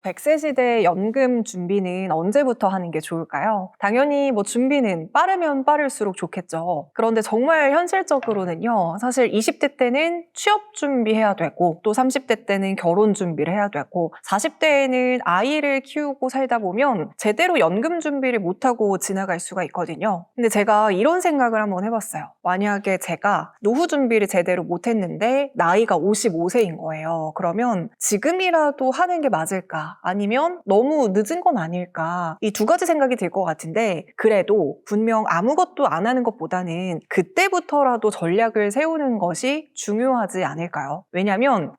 100세 시대 연금 준비는 언제부터 하는 게 좋을까요? 당연히 준비는 빠르면 빠를수록 좋겠죠. 그런데 정말 현실적으로는요, 사실 20대 때는 취업 준비해야 되고, 또 30대 때는 결혼 준비를 해야 되고, 40대에는 아이를 키우고 살다 보면 제대로 연금 준비를 못하고 지나갈 수가 있거든요. 근데 제가 이런 생각을 한번 해봤어요. 만약에 제가 노후 준비를 제대로 못했는데 나이가 55세인 거예요. 그러면 지금이라도 하는 게 맞을까? 아니면 너무 늦은 건 아닐까? 이 두 가지 생각이 들 것 같은데, 그래도 분명 아무것도 안 하는 것보다는 그때부터라도 전략을 세우는 것이 중요하지 않을까요? 왜냐면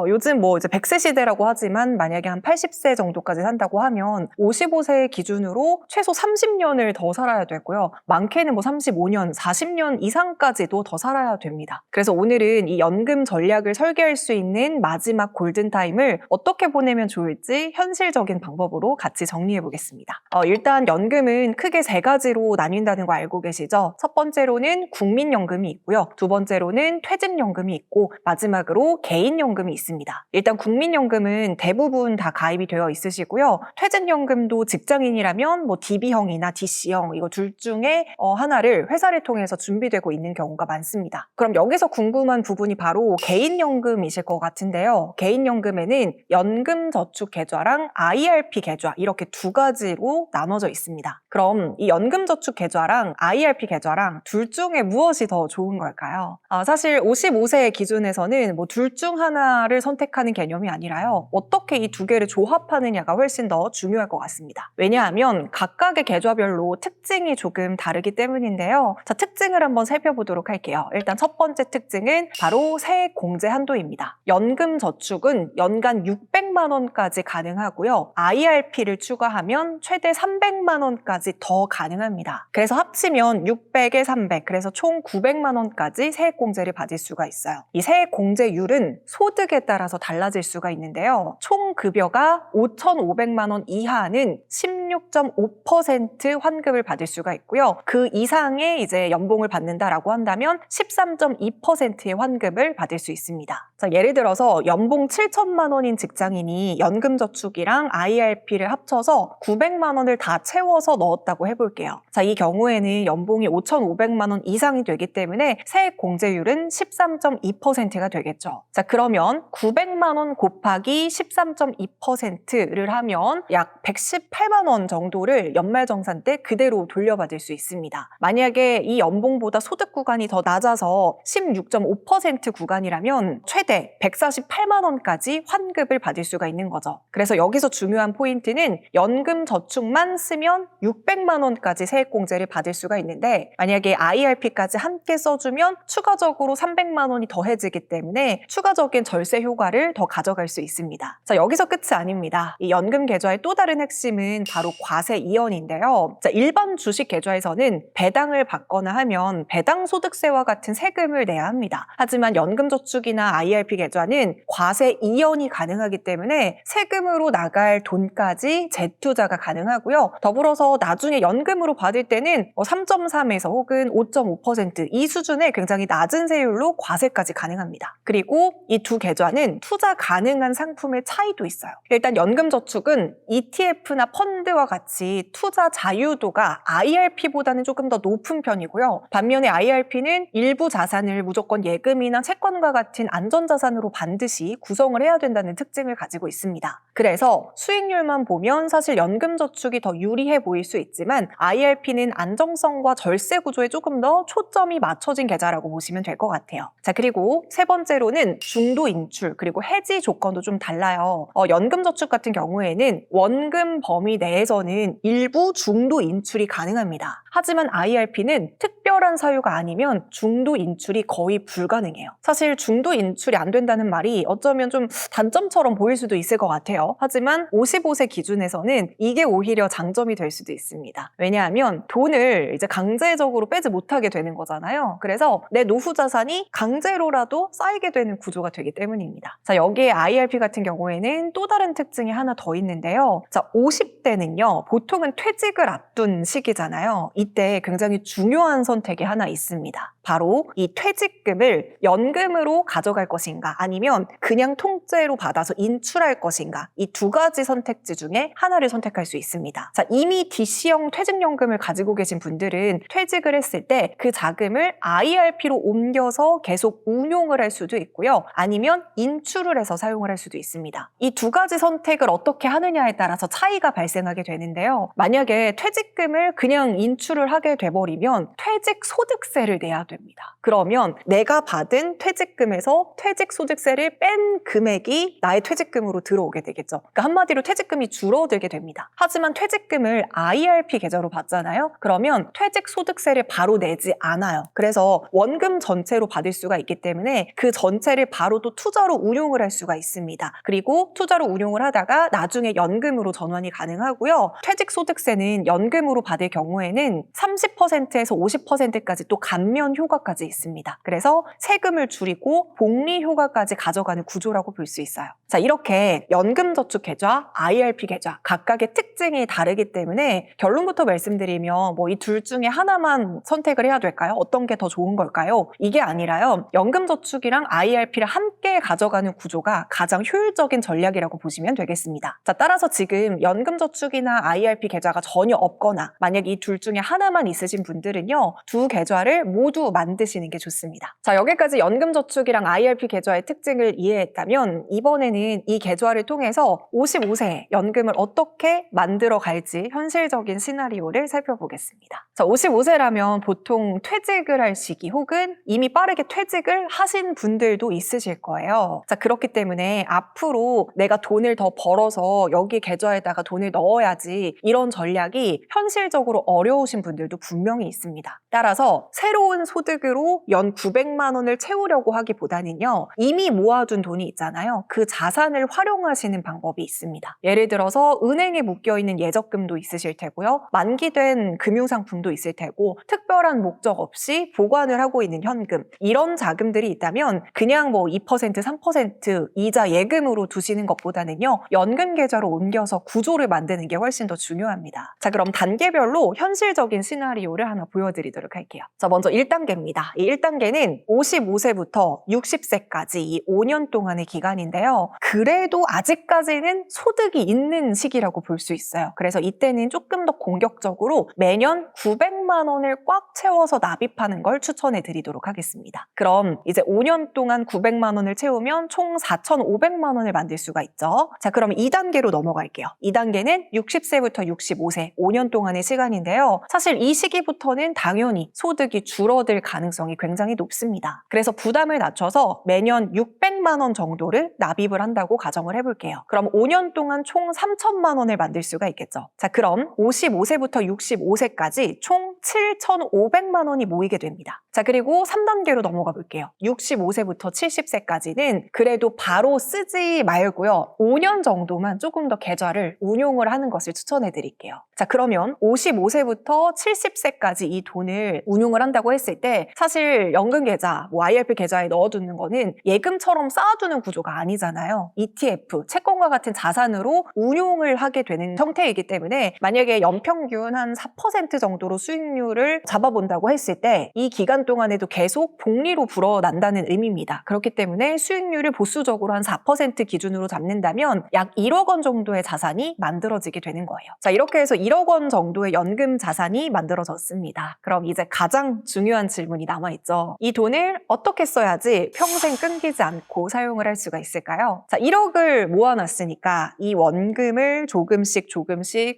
요즘 이제 100세 시대라고 하지만 만약에 한 80세 정도까지 산다고 하면 55세 기준으로 최소 30년을 더 살아야 되고요. 많게는 35년, 40년 이상까지도 더 살아야 됩니다. 그래서 오늘은 이 연금 전략을 설계할 수 있는 마지막 골든타임을 어떻게 보내면 좋을지 현실적인 방법으로 같이 정리해 보겠습니다. 일단 연금은 크게 세 가지로 나뉜다는 거 알고 계시죠? 첫 번째로는 국민연금이 있고요. 두 번째로는 퇴직연금이 있고 마지막으로 개인연금이 있습니다. 일단 국민연금은 대부분 다 가입이 되어 있으시고요. 퇴직연금도 직장인이라면 DB형이나 DC형 이거 둘 중에 하나를 회사를 통해서 준비되고 있는 경우가 많습니다. 그럼 여기서 궁금한 부분이 바로 개인연금이실 것 같은데요. 개인연금에는 연금저축계좌랑 IRP 계좌 이렇게 두 가지로 나눠져 있습니다. 그럼 이 연금저축계좌랑 IRP 계좌랑 둘 중에 무엇이 더 좋은 걸까요? 사실 55세 기준에서는 둘 중 하나를 선택하는 개념이 아니라요. 어떻게 이 두 개를 조합하느냐가 훨씬 더 중요할 것 같습니다. 왜냐하면 각각의 계좌별로 특징이 조금 다르기 때문인데요. 자, 특징을 한번 살펴보도록 할게요. 일단 첫 번째 특징은 바로 세액 공제 한도입니다. 연금저축은 연간 600만 원까지 가능하고요. IRP를 추가하면 최대 300만 원까지 더 가능합니다. 그래서 합치면 600에 300, 그래서 총 900만 원까지 세액 공제를 받을 수가 있어요. 이 세액 공제율은 소득에 따라서 달라질 수가 있는데요. 총 급여가 5,500만 원 이하는 16.5% 환급을 받을 수가 있고요. 그 이상의 이제 연봉을 받는다라고 한다면 13.2%의 환급을 받을 수 있습니다. 자, 예를 들어서 연봉 7천만 원인 직장인이 연금저축이랑 IRP를 합쳐서 900만 원을 다 채워서 넣었다고 해볼게요. 자, 이 경우에는 연봉이 5,500만 원 이상이 되기 때문에 세액 공제율은 13.2%가 되겠죠. 자, 그러면 900만 원 곱하기 13.2%를 하면 약 118만 원 정도를 연말정산 때 그대로 돌려받을 수 있습니다. 만약에 이 연봉보다 소득 구간이 더 낮아서 16.5% 구간이라면 최대 148만 원까지 환급을 받을 수가 있는 거죠. 그래서 여기서 중요한 포인트는 연금 저축만 쓰면 600만 원까지 세액 공제를 받을 수가 있는데 만약에 IRP까지 함께 써주면 추가적으로 300만 원이 더해지기 때문에 추가적인 절세 효과를 더 가져갈 수 있습니다. 자, 여기서 끝이 아닙니다. 이 연금 계좌의 또 다른 핵심은 바로 과세 이연인데요. 자, 일반 주식 계좌에서는 배당을 받거나 하면 배당소득세와 같은 세금을 내야 합니다. 하지만 연금저축이나 IRP 계좌는 과세 이연이 가능하기 때문에 세금으로 나갈 돈까지 재투자가 가능하고요. 더불어서 나중에 연금으로 받을 때는 3.3에서 혹은 5.5% 이 수준의 굉장히 낮은 세율로 과세까지 가능합니다. 그리고 이 두 계좌는 투자 가능한 상품의 차이도 있어요. 일단 연금저축은 ETF나 펀드와 같이 투자 자유도가 IRP보다는 조금 더 높은 편이고요. 반면에 IRP는 일부 자산을 무조건 예금이나 채권과 같은 안전자산으로 반드시 구성을 해야 된다는 특징을 가지고 있습니다. 그래서 수익률만 보면 사실 연금저축이 더 유리해 보일 수 있지만 IRP는 안정성과 절세 구조에 조금 더 초점이 맞춰진 계좌라고 보시면 될 것 같아요. 자, 그리고 세 번째로는 중도 인출 그리고 해지 조건도 좀 달라요. 연금저축 같은 경우에는 원금 범위 내에서는 일부 중도 인출이 가능합니다. 하지만 IRP는 특별한 사유가 아니면 중도 인출이 거의 불가능해요. 사실 중도 인출이 안 된다는 말이 어쩌면 좀 단점처럼 보일 수도 있을 것 같아요. 하지만 55세 기준에서는 이게 오히려 장점이 될 수도 있습니다. 왜냐하면 돈을 이제 강제적으로 빼지 못하게 되는 거잖아요. 그래서 내 노후 자산이 강제로라도 쌓이게 되는 구조가 되기 때문입니다. 자, 여기에 IRP 같은 경우에는 또 다른 특징이 하나 더 있는데요. 자, 50대는요, 보통은 퇴직을 앞둔 시기잖아요. 이때 굉장히 중요한 선택이 하나 있습니다. 바로 이 퇴직금을 연금으로 가져갈 것인가 아니면 그냥 통째로 받아서 인출할 것인가 이 두 가지 선택지 중에 하나를 선택할 수 있습니다. 자, 이미 DC형 퇴직연금을 가지고 계신 분들은 퇴직을 했을 때 그 자금을 IRP로 옮겨서 계속 운용을 할 수도 있고요. 아니면 인출을 해서 사용을 할 수도 있습니다. 이 두 가지 선택을 어떻게 하느냐에 따라서 차이가 발생하게 되는데요. 만약에 퇴직금을 그냥 인출을 하게 돼버리면 퇴직소득세를 내야 됩니다. 그러면 내가 받은 퇴직금에서 퇴직소득세를 뺀 금액이 나의 퇴직금으로 들어오게 되겠죠. 그러니까 한마디로 퇴직금이 줄어들게 됩니다. 하지만 퇴직금을 IRP 계좌로 받잖아요. 그러면 퇴직소득세를 바로 내지 않아요. 그래서 원금 전체로 받을 수가 있기 때문에 그 전체를 바로 또 투자로 운용을 할 수가 있습니다. 그리고 투자로 운용을 하다가 나중에 연금으로 전환이 가능하고요. 퇴직소득세는 연금으로 받을 경우에는 30%에서 50%까지 또 감면 효과까지 있습니다. 그래서 세금을 줄이고 복리 효과까지 가져가는 구조라고 볼 수 있어요. 자, 이렇게 연금저축계좌, IRP 계좌 각각의 특징이 다르기 때문에 결론부터 말씀드리면 뭐 이 둘 중에 하나만 선택을 해야 될까요? 어떤 게 더 좋은 걸까요? 이게 아니라요. 연금저축이랑 IRP를 함께 가져가는 구조가 가장 효율적인 전략이라고 보시면 되겠습니다. 자, 따라서 지금 연금저축이나 IRP 계좌가 전혀 없거나 만약 이 둘 중에 하나만 있으신 분들은요. 두 계좌를 모두 만드시는 게 좋습니다. 자, 여기까지 연금저축이랑 IRP 계좌의 특징을 이해했다면 이번에는 이 계좌를 통해서 55세 연금을 어떻게 만들어 갈지 현실적인 시나리오를 살펴보겠습니다. 자, 55세라면 보통 퇴직을 할 시기 혹은 이미 빠르게 퇴직을 하신 분들도 있으실 거예요. 자, 그렇기 때문에 앞으로 내가 돈을 더 벌어서 여기 계좌에다가 돈을 넣어야지 이런 전략이 현실적으로 어려우신 분들도 분명히 있습니다. 따라서 새로운 소득으로 연 900만 원을 채우려고 하기보다는요. 이미 모아둔 돈이 있잖아요. 그 자산을 활용하시는 방법이 있습니다. 예를 들어서 은행에 묶여있는 예적금도 있으실 테고요. 만기된 금융상품도 있을 테고 특별한 목적 없이 보관을 하고 있는 현금 이런 자금들이 있다면 그냥 뭐 2%, 3% 이자 예금으로 두시는 것보다는요. 연금 계좌로 옮겨서 구조를 만드는 게 훨씬 더 중요합니다. 자, 그럼 단계별로 현실적인 시나리오를 하나 보여드리도록 할게요. 자, 먼저 1단계입니다. 이 1단계는 55세부터 60세까지 이 5년 동안의 기간인데요. 그래도 아직까지는 소득이 있는 시기라고 볼 수 있어요. 그래서 이때는 조금 더 공격적으로 매년 900만 원을 꽉 채워서 납입하는 걸 추천해 드리도록 하겠습니다. 그럼 이제 5년 동안 900만 원을 채우면 총 4,500만 원을 만들 수가 있죠. 자, 그럼 2단계로 넘어갈게요. 2단계는 60세부터 65세 5년 동안의 시간인데요. 사실 이 시기부터는 당연히 소득이 줄어들 가능성이 굉장히 높습니다. 그래서 부담을 낮춰서 매년 600만 원 정도를 납입을 한다고 가정을 해볼게요. 그럼 5년 동안 총 3천만 원을 만들 수가 있겠죠. 자, 그럼 55세부터 65세까지 총 7,500만 원이 모이게 됩니다. 자, 그리고 3단계로 넘어가 볼게요. 65세부터 70세까지는 그래도 바로 쓰지 말고요. 5년 정도만 조금 더 계좌를 운용을 하는 것을 추천해 드릴게요. 자, 그러면 55세부터 70세까지 이 돈을 운용을 한다고 했을 때 사실 연금계좌, 뭐 IRP 계좌에 넣어두는 거는 예금처럼 쌓아두는 구조가 아니잖아요. ETF, 채권과 같은 자산으로 운용을 하게 되는 형태이기 때문에 만약에 연평균 한 4% 정도로 수익률을 잡아본다고 했을 때 이 기간 동안에도 계속 복리로 불어난다는 의미입니다. 그렇기 때문에 수익률을 보수적으로 한 4% 기준으로 잡는다면 약 1억 원 정도의 자산이 만들어지게 되는 거예요. 자, 이렇게 해서 1억 원 정도의 연금 자산이 만들어졌습니다. 그럼 이제 가장 중요한 질문이 남아있죠. 이 돈을 어떻게 써야지 평생 끊기지 않고 사용을 할 수가 있을까요? 자, 1억을 모아놨으니까 이 원금을 조금씩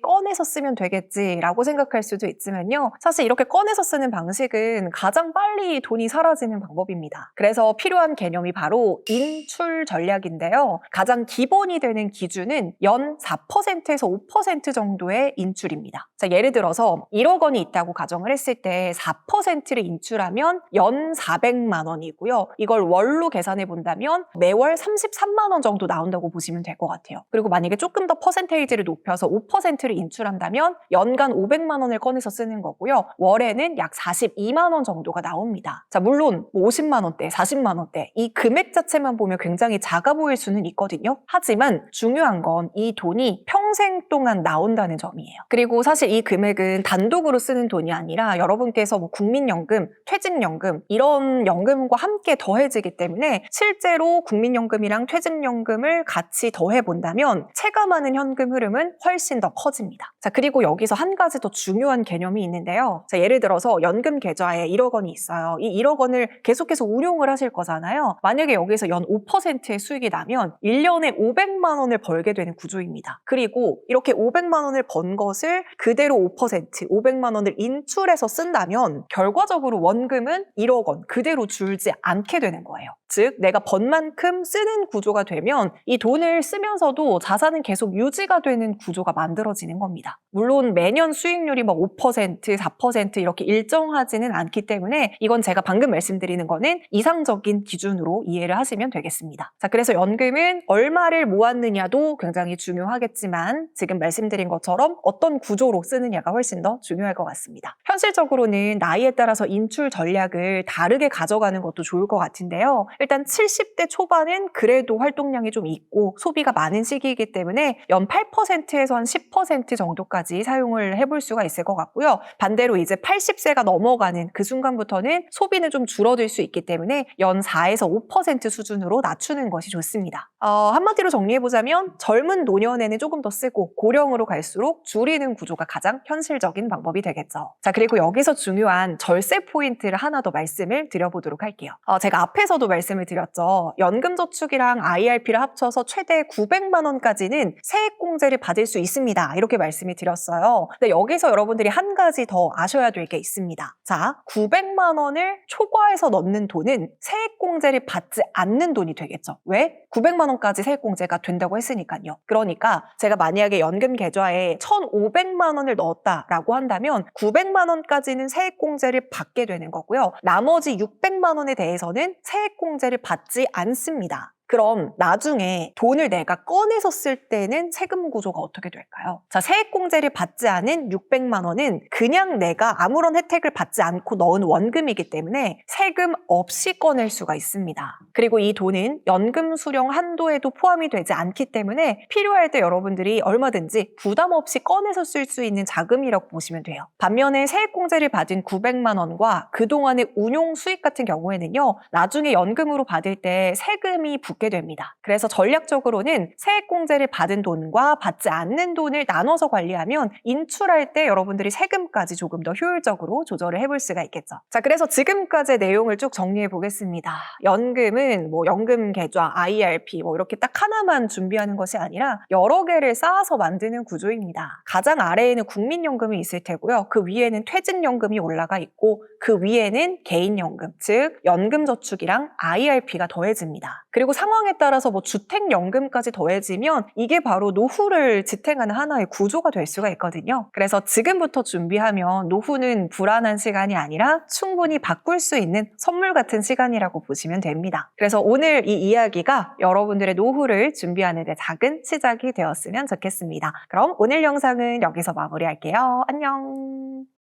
꺼내서 쓰면 되겠지라고 생각할 수도 있지만요. 사실 이렇게 꺼내서 쓰는 방식은 가장 빨리 돈이 사라지는 방법입니다. 그래서 필요한 개념이 바로 인출 전략인데요. 가장 기본이 되는 기준은 연 4%에서 5% 정도의 인출입니다. 자, 예를 들어서 1억 원이 있다고 가정을 했을 때 4%를 인출하면 연 400만 원이고요. 이걸 월로 계산해 본다면 매월 33만 원 정도 나온다고 보시면 될 것 같아요. 그리고 만약에 조금 더 퍼센테이지를 높여서 5%를 인출한다면 연간 500만 원을 꺼내서 쓰는 거고요. 월에는 약 42만 원 정도가 나옵니다. 자, 물론 50만 원대, 40만 원대 이 금액 자체만 보면 굉장히 작아 보일 수는 있거든요. 하지만 중요한 건 이 돈이 평생 평생 동안 나온다는 점이에요. 그리고 사실 이 금액은 단독으로 쓰는 돈이 아니라 여러분께서 뭐 국민연금, 퇴직연금 이런 연금과 함께 더해지기 때문에 실제로 국민연금이랑 퇴직연금을 같이 더해본다면 체감하는 현금 흐름은 훨씬 더 커집니다. 자, 그리고 여기서 한 가지 더 중요한 개념이 있는데요. 자, 예를 들어서 연금 계좌에 1억 원이 있어요. 이 1억 원을 계속해서 운용을 하실 거잖아요. 만약에 여기서 연 5%의 수익이 나면 1년에 500만 원을 벌게 되는 구조입니다. 그리고 이렇게 500만 원을 번 것을 그대로 5%, 500만 원을 인출해서 쓴다면 결과적으로 원금은 1억 원 그대로 줄지 않게 되는 거예요. 즉 내가 번 만큼 쓰는 구조가 되면 이 돈을 쓰면서도 자산은 계속 유지가 되는 구조가 만들어지는 겁니다. 물론 매년 수익률이 뭐 5%, 4% 이렇게 일정하지는 않기 때문에 이건 제가 방금 말씀드리는 거는 이상적인 기준으로 이해를 하시면 되겠습니다. 자, 그래서 연금은 얼마를 모았느냐도 굉장히 중요하겠지만 지금 말씀드린 것처럼 어떤 구조로 쓰느냐가 훨씬 더 중요할 것 같습니다. 현실적으로는 나이에 따라서 인출 전략을 다르게 가져가는 것도 좋을 것 같은데요. 일단 70대 초반은 그래도 활동량이 좀 있고 소비가 많은 시기이기 때문에 연 8%에서 한 10% 정도까지 사용을 해볼 수가 있을 것 같고요. 반대로 이제 80세가 넘어가는 그 순간부터는 소비는 좀 줄어들 수 있기 때문에 연 4에서 5% 수준으로 낮추는 것이 좋습니다. 한마디로 정리해보자면 젊은 노년에는 조금 더 쓰고 고령으로 갈수록 줄이는 구조가 가장 현실적인 방법이 되겠죠. 자, 그리고 여기서 중요한 절세 포인트를 하나 더 말씀을 드려보도록 할게요. 제가 앞에서도 말씀을 드렸죠. 연금저축이랑 IRP를 합쳐서 최대 900만 원까지는 세액공제를 받을 수 있습니다. 이렇게 말씀을 드렸어요. 근데 여기서 여러분들이 한 가지 더 아셔야 될 게 있습니다. 자, 900만 원을 초과해서 넣는 돈은 세액공제를 받지 않는 돈이 되겠죠. 왜? 900만 원까지 세액공제가 된다고 했으니까요. 그러니까 제가 만약에 연금 계좌에 1,500만 원을 넣었다라고 한다면 900만 원까지는 세액공제를 받게 되는 거고요. 나머지 600만 원에 대해서는 세액공제를 받지 않습니다. 그럼 나중에 돈을 내가 꺼내서 쓸 때는 세금 구조가 어떻게 될까요? 자, 세액공제를 받지 않은 600만 원은 그냥 내가 아무런 혜택을 받지 않고 넣은 원금이기 때문에 세금 없이 꺼낼 수가 있습니다. 그리고 이 돈은 연금 수령 한도에도 포함이 되지 않기 때문에 필요할 때 여러분들이 얼마든지 부담 없이 꺼내서 쓸 수 있는 자금이라고 보시면 돼요. 반면에 세액공제를 받은 900만 원과 그동안의 운용 수익 같은 경우에는요, 나중에 연금으로 받을 때 세금이 붙게 됩니다. 그래서 전략적으로는 세액공제를 받은 돈과 받지 않는 돈을 나눠서 관리하면 인출할 때 여러분들이 세금까지 조금 더 효율적으로 조절을 해볼 수가 있겠죠. 자, 그래서 지금까지의 내용을 쭉 정리해 보겠습니다. 연금은 뭐 연금 계좌, IRP 뭐 이렇게 딱 하나만 준비하는 것이 아니라 여러 개를 쌓아서 만드는 구조입니다. 가장 아래에는 국민연금이 있을 테고요. 그 위에는 퇴직연금이 올라가 있고 그 위에는 개인연금, 즉 연금저축이랑 IRP가 더해집니다. 그리고 상황에 따라서 뭐 주택연금까지 더해지면 이게 바로 노후를 지탱하는 하나의 구조가 될 수가 있거든요. 그래서 지금부터 준비하면 노후는 불안한 시간이 아니라 충분히 바꿀 수 있는 선물 같은 시간이라고 보시면 됩니다. 그래서 오늘 이 이야기가 여러분들의 노후를 준비하는 데 작은 시작이 되었으면 좋겠습니다. 그럼 오늘 영상은 여기서 마무리할게요. 안녕.